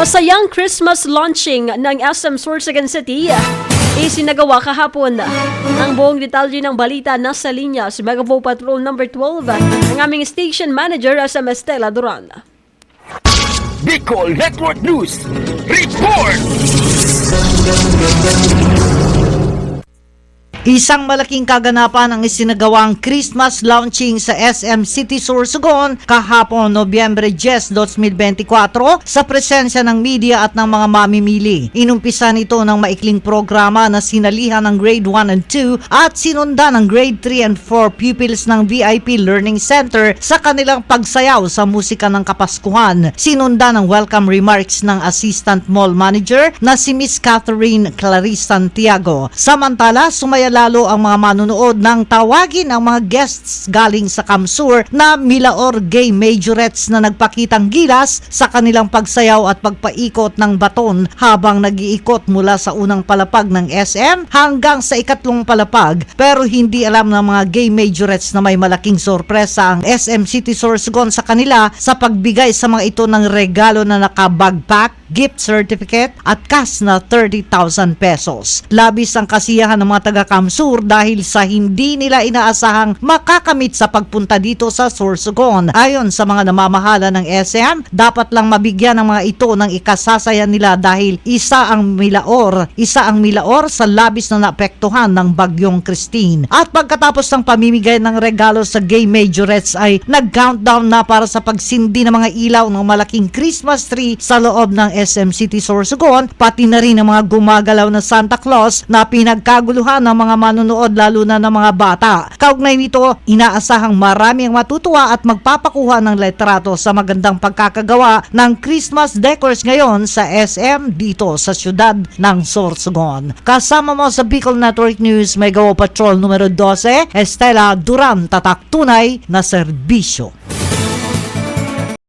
Masayang Christmas launching ng SM Sorsogon City isinagawa kahapon. Ang buong detalye ng balita nasa linya si Megavo Patrol number 12 ng aming station manager SM Estela Duran. Bicol Network News Report! Isang malaking kaganapan ang isinagawang Christmas launching sa SM City Sorsogon kahapon Nobyembre 10, 2024 sa presensya ng media at ng mga mamimili. Inumpisa nito ng maikling programa na sinalihan ng Grade 1 and 2 at sinundan ng Grade 3 and 4 pupils ng VIP Learning Center sa kanilang pagsayaw sa musika ng Kapaskuhan. Sinundan ng welcome remarks ng Assistant Mall Manager na si Miss Catherine Clarice Santiago. Samantala, sumaya lalo ang mga manunood nang tawagin ang mga guests galing sa Kamsur na Milaor Gay Majorettes na nagpakitang gilas sa kanilang pagsayaw at pagpaikot ng baton habang nag-iikot mula sa unang palapag ng SM hanggang sa ikatlong palapag, pero hindi alam ng mga Gay Majorettes na may malaking sorpresa ang SM City Sorsogon sa kanila sa pagbigay sa mga ito ng regalo na naka-backpack, gift certificate at cash na 30,000 pesos. Labis ang kasiyahan ng mga taga-Kamsur dahil sa hindi nila inaasahang makakamit sa pagpunta dito sa Sorsogon. Ayon sa mga namamahala ng SM, dapat lang mabigyan ng mga ito ng ikasasaya nila dahil isa ang Milaor sa labis na naapektuhan ng bagyong Christine. At pagkatapos ng pamimigay ng regalo sa Gay Majorettes ay nag-countdown na para sa pagsindi ng mga ilaw ng malaking Christmas tree sa loob ng SM City Sorsogon, pati na rin ang mga gumagalaw na Santa Claus na pinagkaguluhan ng mga manonood lalo na ng mga bata. Kaugnay nito, inaasahang marami ang matutuwa at magpapakuha ng litrato sa magandang pagkakagawa ng Christmas decors ngayon sa SM dito sa siyudad ng Sorsogon. Kasama mo sa Bicol Network News, Megavo Patrol numero 12, Estela Duran, tatak tunay na serbisyo.